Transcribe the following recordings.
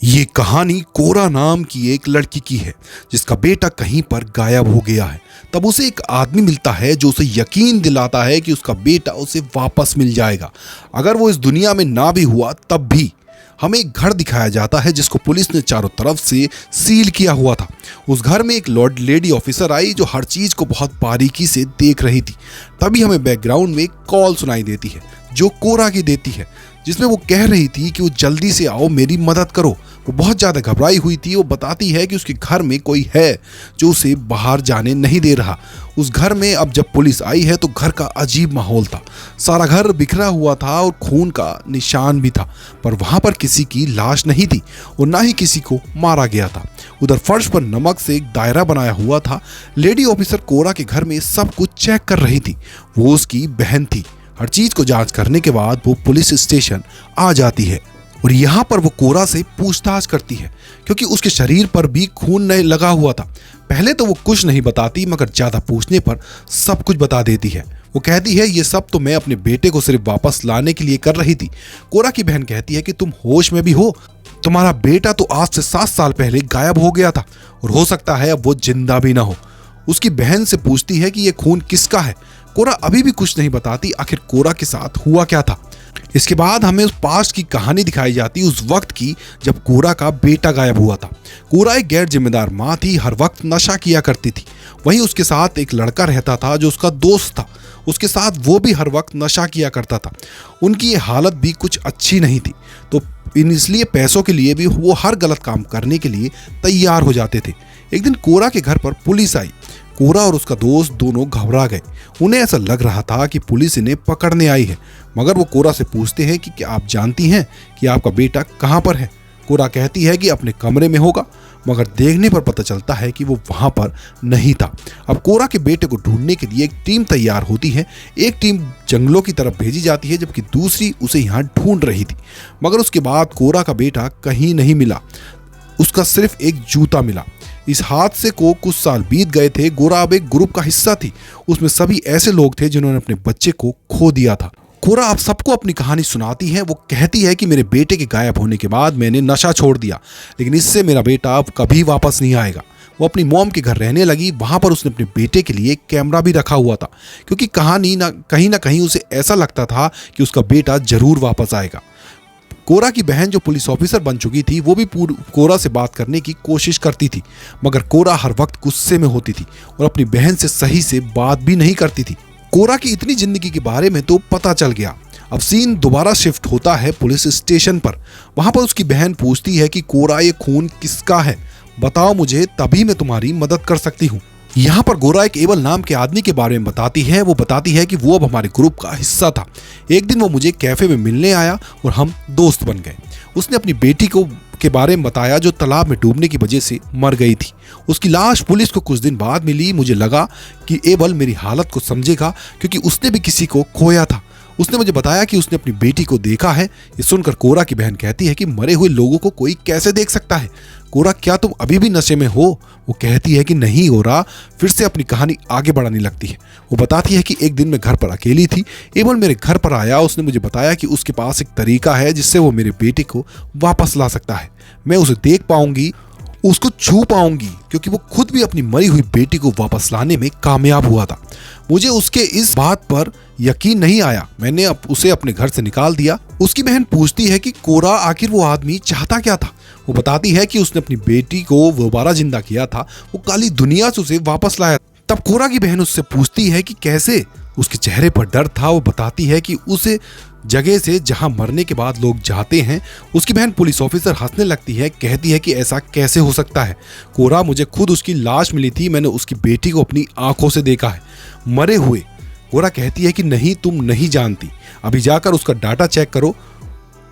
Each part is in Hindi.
ये कहानी कोरा नाम की एक लड़की की है जिसका बेटा कहीं पर गायब हो गया है। तब उसे एक आदमी मिलता है जो उसे यकीन दिलाता है कि उसका बेटा उसे वापस मिल जाएगा, अगर वो इस दुनिया में ना भी हुआ तब भी। हमें एक घर दिखाया जाता है जिसको पुलिस ने चारों तरफ से सील किया हुआ था। उस घर में एक लॉर्ड लेडी ऑफिसर आई जो हर चीज को बहुत बारीकी से देख रही थी। तभी हमें बैकग्राउंड में एक कॉल सुनाई देती है जो कोरा की देती है, जिसमें वो कह रही थी कि वो जल्दी से आओ, मेरी मदद करो। वो बहुत ज़्यादा घबराई हुई थी। वो बताती है कि उसके घर में कोई है जो उसे बाहर जाने नहीं दे रहा। उस घर में अब जब पुलिस आई है तो घर का अजीब माहौल था। सारा घर बिखरा हुआ था और खून का निशान भी था, पर वहाँ पर किसी की लाश नहीं थी और ना ही किसी को मारा गया था। उधर फर्श पर नमक से एक दायरा बनाया हुआ था। लेडी ऑफिसर कोरा के घर में सब कुछ चेक कर रही थी। वो उसकी बहन थी। हर चीज को जांच करने के बाद वो पुलिस स्टेशन आ जाती है और यहाँ पर वो कोरा से पूछताछ करती है क्योंकि उसके शरीर पर भी खून नहीं लगा हुआ था। पहले तो वो कुछ नहीं बताती, मगर ज्यादा पूछने पर सब कुछ बता देती है। वो कहती है ये सब तो मैं अपने बेटे को सिर्फ वापस लाने के लिए कर रही थी। कोरा की बहन कहती है कि तुम होश में भी हो? तुम्हारा बेटा तो आज से 7 साल पहले गायब हो गया था और हो सकता है अब वो जिंदा भी ना हो। उसकी बहन से पूछती है कि ये खून किसका है। कोरा अभी भी कुछ नहीं बताती आखिर कोरा के साथ हुआ क्या था। इसके बाद हमें उस पास्ट की कहानी दिखाई जाती, उस वक्त की जब कोरा का बेटा गायब हुआ था। कोरा एक गैर जिम्मेदार माँ थी, हर वक्त नशा किया करती थी। वहीं उसके साथ एक लड़का रहता था जो उसका दोस्त था। उसके साथ वो भी हर वक्त नशा किया करता था। उनकी ये हालत भी कुछ अच्छी नहीं थी, तो इसलिए पैसों के लिए भी वो हर गलत काम करने के लिए तैयार हो जाते थे। एक दिन कोरा के घर पर पुलिस आई। कोरा और उसका दोस्त दोनों घबरा गए। उन्हें ऐसा लग रहा था कि पुलिस इन्हें पकड़ने आई है, मगर वो कोरा से पूछते हैं कि क्या आप जानती हैं कि आपका बेटा कहाँ पर है। कोरा कहती है कि अपने कमरे में होगा, मगर देखने पर पता चलता है कि वो वहां पर नहीं था। अब कोरा के बेटे को ढूंढने के लिए एक टीम तैयार होती है। एक टीम जंगलों की तरफ भेजी जाती है जबकि दूसरी उसे यहाँ ढूंढ रही थी। मगर उसके बाद कोरा का बेटा कहीं नहीं मिला। उसका सिर्फ एक जूता मिला। इस हादसे को कुछ साल बीत गए थे। कोरा अब एक ग्रुप का हिस्सा थी। उसमें सभी ऐसे लोग थे जिन्होंने अपने बच्चे को खो दिया था। कोरा अब सबको अपनी कहानी सुनाती है। वो कहती है कि मेरे बेटे के गायब होने के बाद मैंने नशा छोड़ दिया, लेकिन इससे मेरा बेटा अब कभी वापस नहीं आएगा। वो अपनी मॉम के घर रहने लगी। वहां पर उसने अपने बेटे के लिए एक कैमरा भी रखा हुआ था क्योंकि कहानी ना कहीं उसे ऐसा लगता था कि उसका बेटा जरूर वापस आएगा। कोरा की बहन जो पुलिस ऑफिसर बन चुकी थी वो भी कोरा से बात करने की कोशिश करती थी, मगर कोरा हर वक्त गुस्से में होती थी और अपनी बहन से सही से बात भी नहीं करती थी। कोरा की इतनी जिंदगी के बारे में तो पता चल गया। अब सीन दोबारा शिफ्ट होता है पुलिस स्टेशन पर। वहां पर उसकी बहन पूछती है कि कोरा ये खून किसका है, बताओ मुझे, तभी मैं तुम्हारी मदद कर सकती हूँ। यहाँ पर कोरा एक एबल नाम के आदमी के बारे में बताती है। वो बताती है कि वो अब हमारे ग्रुप का हिस्सा था। एक दिन वो मुझे कैफे में मिलने आया और हम दोस्त बन गए। उसने अपनी बेटी के बारे में बताया जो तालाब में डूबने की वजह से मर गई थी। उसकी लाश पुलिस को कुछ दिन बाद मिली। मुझे लगा कि एबल मेरी हालत को समझेगा क्योंकि उसने भी किसी को खोया था। उसने मुझे बताया कि उसने अपनी बेटी को देखा है। ये सुनकर कोरा की बहन कहती है कि मरे हुए लोगों को कोई कैसे देख सकता है। कोरा, क्या तुम अभी भी नशे में हो? वो कहती है कि नहीं हो रहा। फिर से अपनी कहानी आगे बढ़ाने लगती है। वो बताती है कि एक दिन मैं घर पर अकेली थी। एबल मेरे घर पर आया। उसने मुझे बताया कि उसके पास एक तरीका है जिससे वो मेरे बेटे को वापस ला सकता है। मैं उसे देख पाऊंगी, उसको छू पाऊंगी, क्योंकि वो खुद भी अपनी मरी हुई बेटी को वापस लाने में कामयाब हुआ था। मुझे उसके इस बात पर यकीन नहीं आया। मैंने उसे अपने घर से निकाल दिया। उसकी बहन पूछती है कि कोरा, आखिर वो आदमी चाहता क्या था? वो बताती है कि उसने अपनी बेटी को दोबारा जिंदा किया था। वो काली दुनिया से उसे वापस लाया। तब कोरा की बहन उससे पूछती है कि कैसे? उसके चेहरे पर डर था। वो बताती है कि उसे जगह से जहां मरने के बाद लोग जाते हैं। उसकी बहन पुलिस ऑफिसर हंसने लगती है, कहती है कि ऐसा कैसे हो सकता है? कोरा, मुझे खुद उसकी लाश मिली थी। मैंने उसकी बेटी को अपनी आंखों से देखा है मरे हुए। कोरा कहती है कि नहीं, तुम नहीं जानती। अभी जाकर उसका डाटा चेक करो।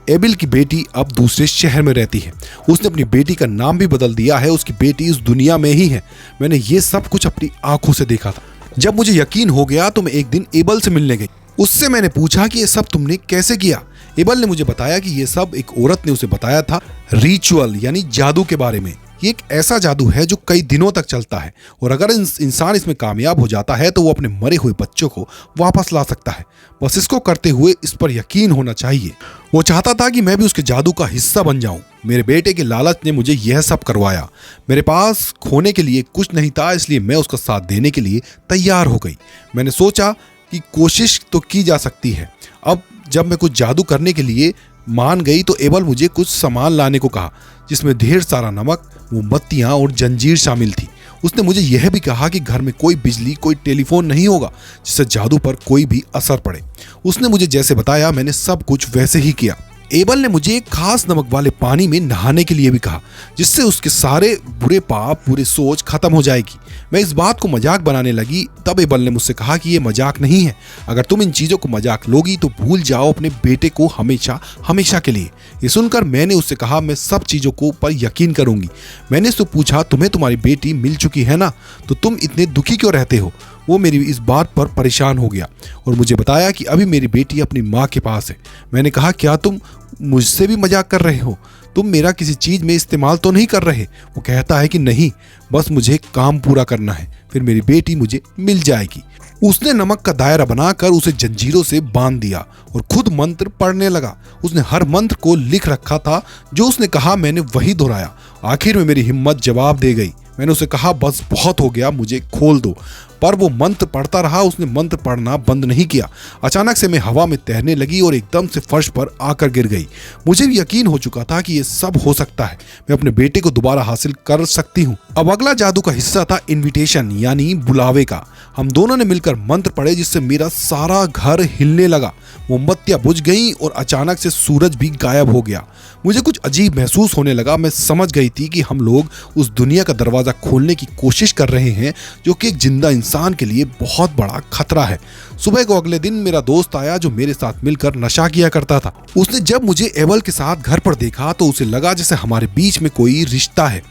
एबिल की बेटी अब दूसरे शहर में रहती है। उसने अपनी बेटी का नाम भी बदल दिया है। उसकी बेटी इस दुनिया में ही है। मैंने ये सब कुछ अपनी आंखों से देखा था। जब मुझे यकीन हो गया तो मैं एक दिन एबल से मिलने गई। उससे मैंने पूछा कि ये सब तुमने कैसे किया। एबल ने मुझे बताया कि ये सब एक औरत ने उसे बताया था, रिचुअल यानी जादू के बारे में। ये एक ऐसा जादू है जो कई दिनों तक चलता है और अगर इंसान इसमें कामयाब हो जाता है तो वो अपने मरे हुए बच्चों को वापस ला सकता है। बस इसको करते हुए इस पर यकीन होना चाहिए। वो चाहता था कि मैं भी उसके जादू का हिस्सा बन जाऊं। मेरे बेटे के लालच ने मुझे यह सब करवाया। मेरे पास खोने के लिए कुछ नहीं था, इसलिए मैं उसका साथ देने के लिए तैयार हो गई। मैंने सोचा कि कोशिश तो की जा सकती है। अब जब मैं कुछ जादू करने के लिए मान गई तो एबल मुझे कुछ सामान लाने को कहा, जिसमें ढेर सारा नमक, मोमबत्तियां और जंजीर शामिल थी। उसने मुझे यह भी कहा कि घर में कोई बिजली, कोई टेलीफोन नहीं होगा जिससे जादू पर कोई भी असर पड़े। उसने मुझे जैसे बताया मैंने सब कुछ वैसे ही किया। एबल ने मुझे एक खास नमक वाले पानी में नहाने के लिए भी कहा, जिससे उसके सारे बुरे पाप, बुरे सोच खत्म हो जाएगी। मैं इस बात को मजाक बनाने लगी। तब एबल ने मुझसे कहा कि ये मजाक नहीं है, अगर तुम इन चीजों को मजाक लोगी तो भूल जाओ अपने बेटे को हमेशा हमेशा के लिए। ये सुनकर मैंने उससे कहा मैं सब चीजों को पर यकीन करूंगी। मैंने उससे पूछा तुम्हें तुम्हारी बेटी मिल चुकी है ना, तो तुम इतने दुखी क्यों रहते हो? वो मेरी इस बात पर परेशान हो गया और मुझे बताया कि अभी मेरी बेटी अपनी माँ के पास है। मैंने कहा क्या तुम मुझसे भी मजाक कर रहे हो? तुम मेरा किसी चीज में इस्तेमाल तो नहीं कर रहे? वो कहता है कि नहीं, बस मुझे काम पूरा करना है, फिर मेरी बेटी मुझे मिल जाएगी। उसने नमक का दायरा बनाकर उसे जंजीरों से बांध दिया और खुद मंत्र पढ़ने लगा। उसने हर मंत्र को लिख रखा था, जो उसने कहा मैंने वही दोहराया। आखिर में मेरी हिम्मत जवाब दे गई। मैंने उसे कहा बस बहुत हो गया, मुझे खोल दो। पर वो मंत्र पढ़ता रहा। उसने मंत्र पढ़ना बंद नहीं किया। अचानक से मैं हवा में तैरने लगी और एकदम से फर्श पर आकर गिर गई। मुझे भी यकीन हो चुका था कि ये सब हो सकता है, मैं अपने बेटे को दोबारा हासिल कर सकती हूँ। अब अगला जादू का हिस्सा था इनविटेशन, यानी बुलावे का। हम दोनों ने मिलकर मंत्र पढ़े, जिससे मेरा सारा घर हिलने लगा। मोमबत्तियां बुझ गईं और अचानक से सूरज भी गायब हो गया। मुझे कुछ अजीब महसूस होने लगा। मैं समझ गई थी कि हम लोग उस दुनिया का दरवाजा खोलने की कोशिश कर रहे हैं, जो कि एक जिंदा इंसान के लिए बहुत बड़ा खतरा है। सुबह को अगले दिन मेरा दोस्त आया, जो मेरे साथ मिलकर नशा किया करता था। उसने जब मुझे एबल के साथ घर पर देखा तो उसे लगा जैसे हमारे बीच में कोई रिश्ता है।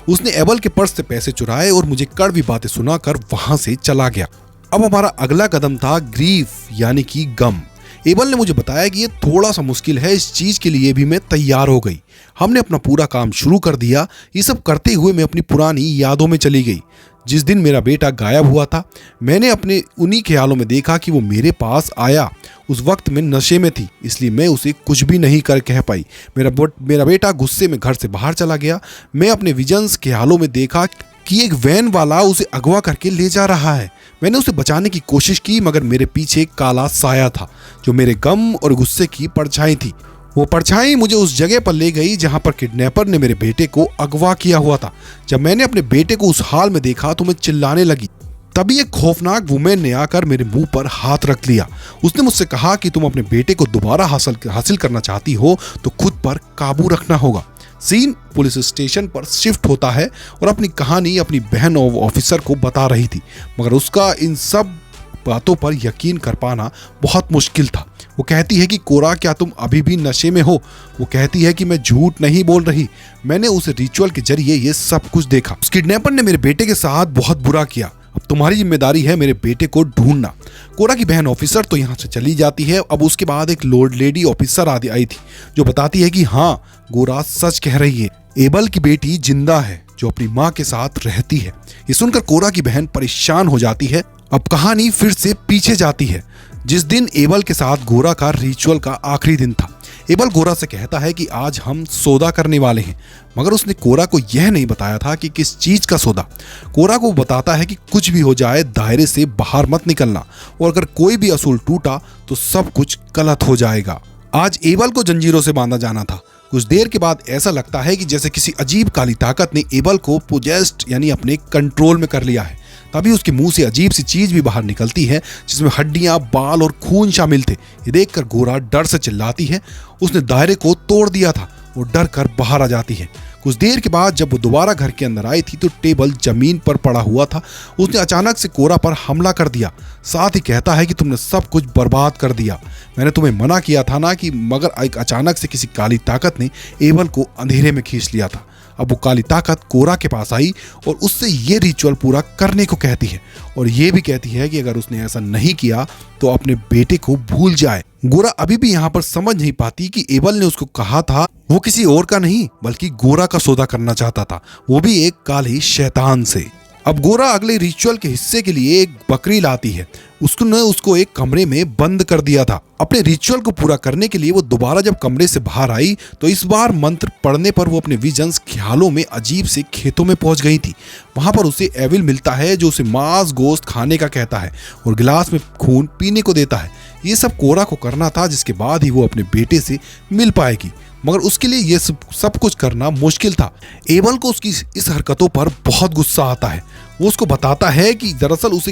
उसने एबल के पर्स से पैसे चुराए और मुझे कड़वी बातें सुनाकर वहां से चला गया। अब हमारा अगला कदम था ग्रीफ, यानी कि गम। एबल ने मुझे बताया कि ये थोड़ा सा मुश्किल है, इस चीज के लिए भी मैं तैयार हो गई। हमने अपना पूरा काम शुरू कर दिया। ये सब करते हुए मैं अपनी पुरानी यादों में चली गई। जिस दिन मेरा बेटा गायब हुआ था, मैंने अपने उन्हीं ख्यालों में देखा कि वो मेरे पास आया। उस वक्त मैं नशे में थी, इसलिए मैं उसे कुछ भी नहीं कर कह पाई। मेरा बेटा गुस्से में घर से बाहर चला गया। मैं अपने विजन्स ख्यालों में देखा कि एक वैन वाला उसे अगवा करके ले जा रहा है। मैंने उसे बचाने की कोशिश की, मगर मेरे पीछे एक काला साया था, जो मेरे गम और गुस्से की परछाई थी। वो परछाई मुझे उस जगह पर ले गई जहां पर किडनैपर ने मेरे बेटे को अगवा किया हुआ था। जब मैंने अपने बेटे को उस हाल में देखा तो मैं चिल्लाने लगी। तभी एक खौफनाक वुमेन ने आकर मेरे मुंह पर हाथ रख लिया। उसने मुझसे कहा कि तुम अपने बेटे को दोबारा हासिल करना चाहती हो तो खुद पर काबू रखना होगा। सीन पुलिस स्टेशन पर शिफ्ट होता है और अपनी कहानी अपनी बहन और ऑफिसर को बता रही थी, मगर उसका इन सब बातों पर यकीन कर पाना बहुत मुश्किल था। वो कहती है कि कोरा, क्या तुम अभी भी नशे में हो? वो कहती है कि मैं झूठ नहीं बोल रही, मैंने उस रिचुअल के जरिए ये सब कुछ देखा। उस किडनैपर ने मेरे बेटे के साथ बहुत बुरा किया। अब तुम्हारी जिम्मेदारी है मेरे बेटे को ढूंढना। कोरा की बहन ऑफिसर तो यहाँ से चली जाती है। अब उसके बाद एक लॉर्ड लेडी ऑफिसर आई थी, जो बताती है कि हाँ, गोरा सच कह रही है, एबल की बेटी जिंदा है, जो अपनी माँ के साथ रहती है। ये सुनकर कोरा की बहन परेशान हो जाती है। अब कहानी फिर से पीछे जाती है, जिस दिन एबल के साथ गोरा का रिचुअल का आखिरी दिन था। एबल गोरा से कहता है कि आज हम सौदा करने वाले हैं, मगर उसने कोरा को यह नहीं बताया था कि किस चीज का सौदा। कोरा को बताता है कि कुछ भी हो जाए, दायरे से बाहर मत निकलना, और अगर कोई भी असूल टूटा तो सब कुछ गलत हो जाएगा। आज एबल को जंजीरों से बांधा जाना था। कुछ देर के बाद ऐसा लगता है कि जैसे किसी अजीब काली ताकत ने एबल को पोजेस्ड, यानी अपने कंट्रोल में कर लिया है। तभी उसके मुंह से अजीब सी चीज भी बाहर निकलती है, जिसमें हड्डियां, बाल और खून शामिल थे। ये देखकर गोरा डर से चिल्लाती है। उसने दायरे को तोड़ दिया था और डर कर बाहर आ जाती है। कुछ देर के बाद जब वो दोबारा घर के अंदर आई थी तो टेबल जमीन पर पड़ा हुआ था। उसने अचानक से कोरा पर हमला कर दिया। साथ ही कहता है कि तुमने सब कुछ बर्बाद कर दिया। मैंने तुम्हें मना किया था ना कि, मगर एक अचानक से किसी काली ताकत ने एबल को अंधेरे में खींच लिया था। अब वो काली ताकत कोरा के पास आई और उससे ये रिचुअल पूरा करने को कहती है, और ये भी कहती है कि अगर उसने ऐसा नहीं किया तो अपने बेटे को भूल जाए। गोरा अभी भी यहाँ पर समझ नहीं पाती कि एबल ने उसको कहा था वो किसी और का नहीं बल्कि गोरा का सौदा करना चाहता था, वो भी एक काले शैतान से। अब गोरा अगले रिचुअल के हिस्से के लिए एक बकरी लाती है। उसने उसको एक कमरे में बंद कर दिया था। अपने रिचुअल को पूरा करने के लिए वो दोबारा जब कमरे से बाहर आई तो इस बार मंत्र पढ़ने पर वो अपने विजन्स ख्यालों में अजीब से खेतों में पहुंच गई थी। वहां पर उसे एविल मिलता है जो उसे मांस गोश्त खाने का कहता है और गिलास में खून पीने को देता है। ये सब कोरा को करना था, जिसके बाद ही वो अपने बेटे से मिल पाएगी, मगर उसके लिए ये सब कुछ करना मुश्किल था। एबल को उसकी इस हरकतों पर बहुत गुस्सा आता है। वो उसको बताता है कि दरअसल उसे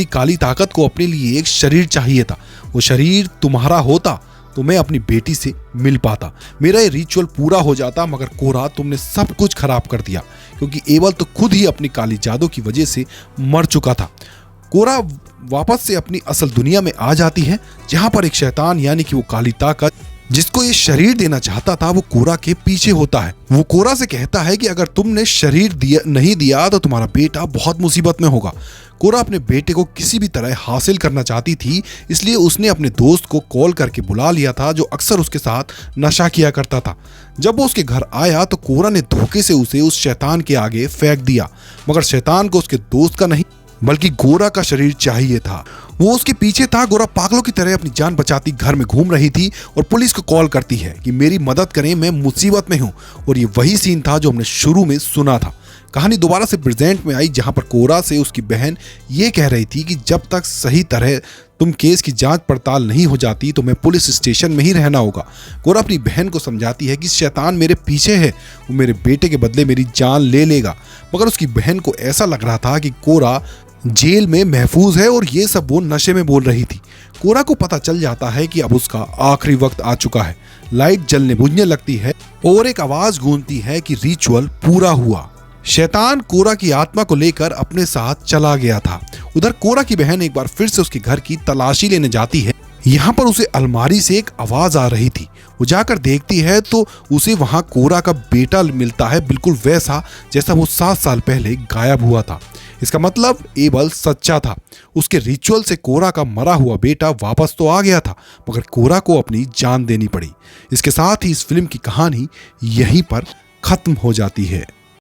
काली ताकत को अपने लिए एक शरीर चाहिए था। वो शरीर तुम्हारा होता तो मैं अपनी बेटी से मिल पाता, मेरा ये रिचुअल पूरा हो जाता, मगर कोरा तुमने सब कुछ खराब कर दिया, क्योंकि एबल तो खुद ही अपनी काली जादू की वजह से मर चुका था। कोरा वापस से अपनी असल दुनिया में आ जाती है, जहां पर एक शैतान यानी कि वो काली ताकत जिसको ये शरीर देना चाहता था वो कोरा के पीछे होता है। वो कोरा से कहता है कि अगर तुमने शरीर नहीं दिया तो तुम्हारा बेटा बहुत मुसीबत में होगा। कोरा अपने बेटे को किसी भी तरह हासिल करना चाहती थी, इसलिए उसने अपने दोस्त को कॉल करके बुला लिया था जो अक्सर उसके साथ नशा किया करता था। जब वो उसके घर आया तो कोरा ने धोखे से उसे उस शैतान के आगे फेंक दिया, मगर शैतान को उसके दोस्त का नहीं बल्कि गोरा का शरीर चाहिए था। वो उसके पीछे था। गोरा पागलों की तरह अपनी जान बचाती घर में घूम रही थी और पुलिस को कॉल करती है कि मेरी मदद करें, मैं मुसीबत में हूं। और ये वही सीन था जो हमने शुरू में सुना था। कहानी दोबारा से प्रेजेंट में आई, जहां पर कोरा से उसकी बहन ये कह रही थी कि जब तक सही तरह तुम केस की जांच पड़ताल नहीं हो जाती तो मैं पुलिस स्टेशन में ही रहना होगा। कोरा अपनी बहन को समझाती है कि शैतान मेरे पीछे है, वो मेरे बेटे के बदले मेरी जान ले लेगा, मगर उसकी बहन को ऐसा लग रहा था कि कोरा जेल में महफूज है और ये सब वो नशे में बोल रही थी। कोरा को पता चल जाता है कि अब उसका आखिरी वक्त आ चुका है। लाइट जलने बुझने लगती है और एक आवाज गूंजती है कि रिचुअल पूरा हुआ। शैतान कोरा की आत्मा को लेकर अपने साथ चला गया था। उधर कोरा की बहन एक बार फिर से उसके घर की तलाशी लेने जाती है। यहाँ पर उसे अलमारी से एक आवाज आ रही थी। वो जाकर देखती है तो उसे वहां कोरा का बेटा मिलता है, बिल्कुल वैसा जैसा वो 7 साल पहले गायब हुआ था। इसका मतलब एबल सच्चा था। उसके रिचुअल से कोरा का मरा हुआ बेटा वापस तो आ गया था, मगर कोरा को अपनी जान देनी पड़ी। इसके साथ ही इस फिल्म की कहानी यहीं पर खत्म हो जाती है।